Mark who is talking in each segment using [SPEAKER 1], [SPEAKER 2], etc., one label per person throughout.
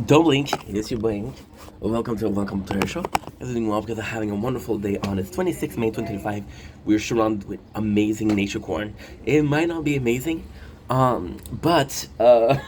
[SPEAKER 1] Don't blink, it's your blink. Welcome to our show. Guys, doing well because I'm having a wonderful day on. It's 26 May 2025. We're surrounded with amazing nature corn. It might not be amazing, but like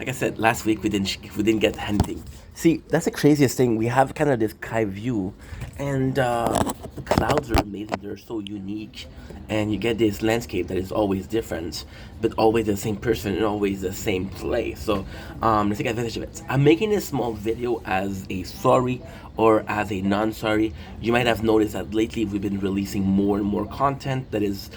[SPEAKER 1] I said last week, we didn't get anything. See, that's the craziest thing. We have kind of this sky view, and the clouds are amazing. They're so unique, and you get this landscape that is always different, but always the same person and always the same place. So let's take advantage of it. I'm making this small video as a sorry or as a non-sorry. You might have noticed that lately we've been releasing more and more content that is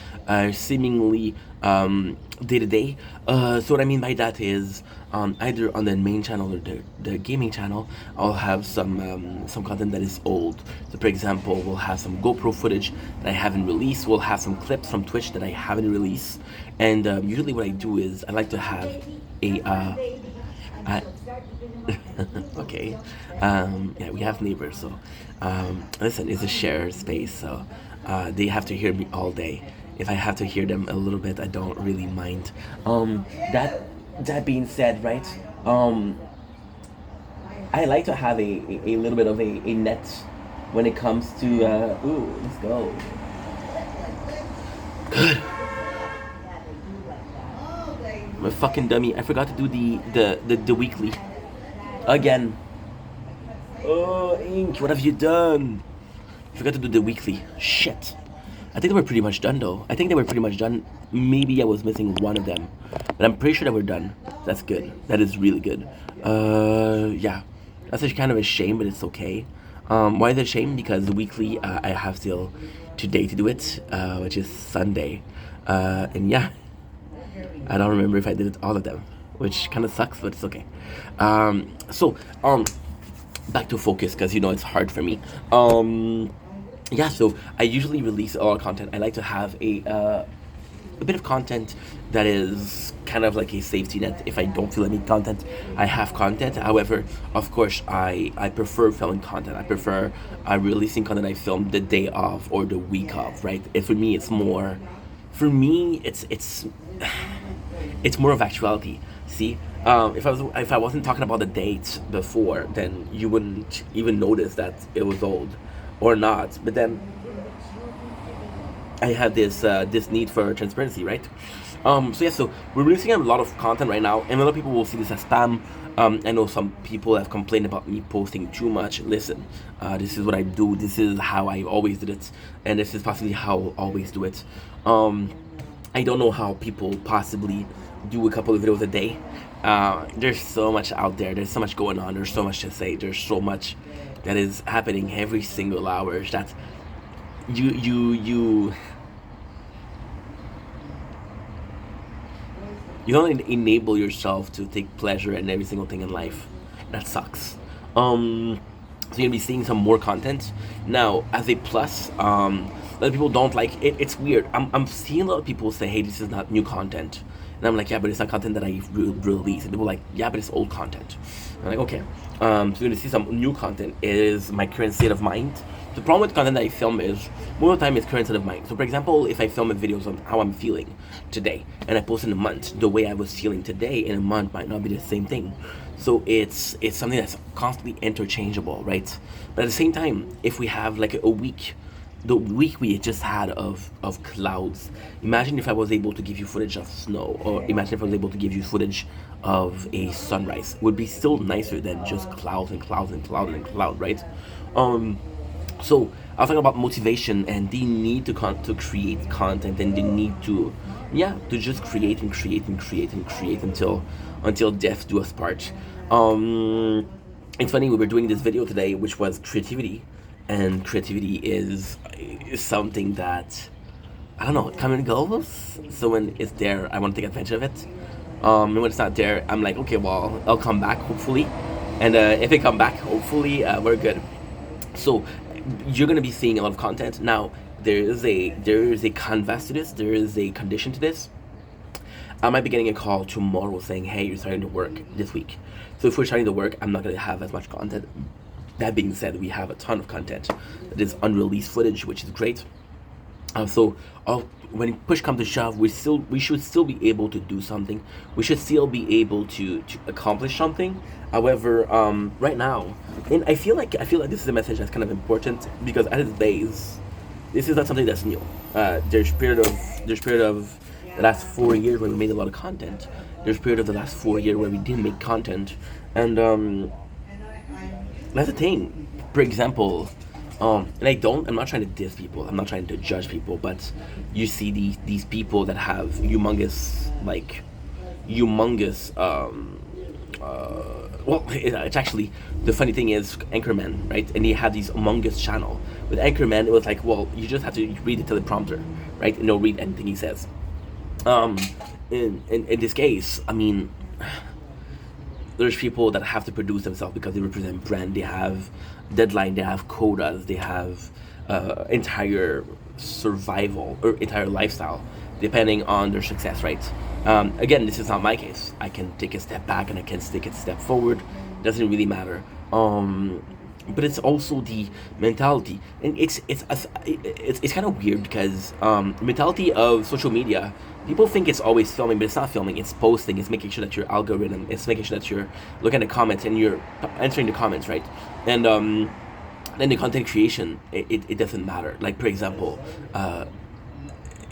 [SPEAKER 1] seemingly day to day. So what I mean by that is either on the main channel or the gaming channel, I'll have some content that is old. So for example, we'll have some GoPro footage that I haven't released. We'll have some clips from Twitch that I haven't released. And usually what I do is I like to have a I, okay. Yeah, we have neighbors, so listen, it's a shared space, so they have to hear me all day. If I have to hear them a little bit, I don't really mind. That that being said, right? Um, I like to have a little bit of a net when it comes to ooh, let's go. I'm a fucking dummy. I forgot to do the weekly again. Oh, Ink, what have you done? I forgot to do the weekly. Shit. I think they were pretty much done though. I think they were pretty much done. Maybe I was missing one of them, but I'm pretty sure they were done. That's good. That is really good. Yeah, that's a kind of a shame, but it's okay. Why is it a shame? Because the weekly I have till today to do it, which is Sunday, and yeah, I don't remember if I did it all of them, which kind of sucks, but it's okay. So back to focus because it's hard for me. Yeah, so I usually release a lot of content. I like to have a bit of content that is kind of like a safety net. If I don't feel any content, I have content. However, of course, I prefer filming content. I prefer releasing content I filmed the day of or the week of, right? And for me, it's more. For me, it's more of actuality. See, if I wasn't talking about the dates before, then you wouldn't even notice that it was old or not. But then I had this need for transparency, right? So yeah, so we're releasing a lot of content right now, and a lot of people will see this as spam. I know some people have complained about me posting too much. Listen, this is what I do. This is how I always did it, and this is possibly how I'll always do it. Um, I don't know how people possibly do a couple of videos a day. There's so much out there. There's so much going on. There's so much to say. There's so much that is happening every single hour that you you don't enable yourself to take pleasure in every single thing in life. That sucks. So you're gonna be seeing some more content now as a plus. A lot of people don't like it. It's weird. I'm seeing a lot of people say, "Hey, this is not new content," and I'm like, "Yeah, but it's not content that I release." And people are like, "Yeah, but it's old content." I'm like, "Okay." So you're gonna see some new content. It is my current state of mind. The problem with content that I film is most of the time it's current state of mind. So for example, if I film a videos on how I'm feeling today and I post in a month, the way I was feeling today in a month might not be the same thing. So it's something that's constantly interchangeable, right? But at the same time, if we have like a week, the week we just had of clouds, imagine if I was able to give you footage of snow, or imagine if I was able to give you footage of a sunrise. It would be still nicer than just clouds and clouds and cloud and cloud, right? um so I was talking about motivation and the need to create content, and the need to, yeah, to just create and create and create and create until death do us part. Um, it's funny, we were doing this video today, which was creativity, and creativity is something that, I don't know, it come and goes. So when it's there, I want to take advantage of it. And when it's not there, I'm like, okay, well, I'll come back hopefully, and if I come back, hopefully, we're good. So you're gonna be seeing a lot of content now. There is a canvas to this. There is a condition to this. I might be getting a call tomorrow saying, "Hey, you're starting to work this week." So if we're starting to work, I'm not gonna have as much content. That being said, we have a ton of content that is unreleased footage, which is great. So uh, when push comes to shove, we should still be able to do something. We should still be able to accomplish something. However, right now, and I feel like this is a message that's kind of important because at its base, this is not something that's new. There's period of the last 4 years where we made a lot of content. There's period of the last 4 years where we didn't make content, and that's the thing. For example, and I'm not trying to diss people. I'm not trying to judge people, but you see these people that have humongous. Well, it's actually the funny thing is Anchorman, right? And he had these humongous channel. With Anchorman, it was like, well, you just have to read the teleprompter, right? And don't read anything he says. Um, in this case, I mean, there's people that have to produce themselves because they represent brand. They have deadline. They have quotas. They have entire survival or entire lifestyle depending on their success. Right. Again, this is not my case. I can take a step back and I can take a step forward. Doesn't really matter. But it's also the mentality, and it's kind of weird because the mentality of social media, people think it's always filming, but it's not filming. It's posting. It's making sure that your algorithm. It's making sure that you're looking at the comments and you're answering the comments, right? And then the content creation, it doesn't matter. Like for example,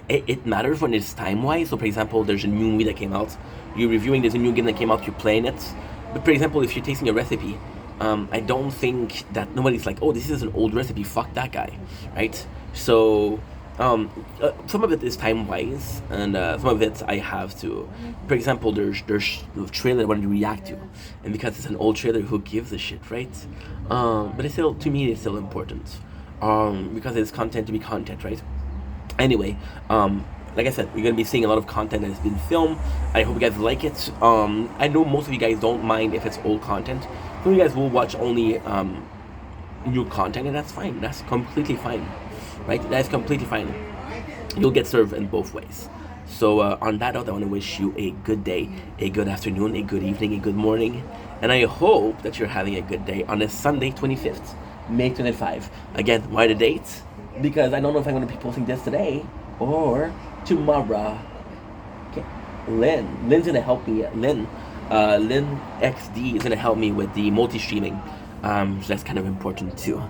[SPEAKER 1] it matters when it's time wise. So for example, there's a new movie that came out. You're reviewing. There's a new game that came out. You're playing it. But for example, if you're tasting a recipe, I don't think that nobody's like, oh, this is an old recipe. Fuck that guy, right? So some of it is time wise, and some of it I have to. For example, there's a trailer I wanted to react to, and because it's an old trailer, who gives a shit, right? But it's still, to me, it's still important, because it's content to be content, right? Anyway, like I said, we're gonna be seeing a lot of content that has been filmed. I hope you guys like it. I know most of you guys don't mind if it's old content. Some of you guys will watch only new content, and that's fine. That's completely fine, right? That's completely fine. You'll get served in both ways. So on that note, I want to wish you a good day, a good afternoon, a good evening, a good morning, and I hope that you're having a good day on this Sunday, 25th, May 25. Again, why the date? Because I don't know if I'm going to be posting this today or tomorrow. Okay. Lynn's gonna help me. Lynn XD is gonna help me with the multi-streaming. So that's kind of important too.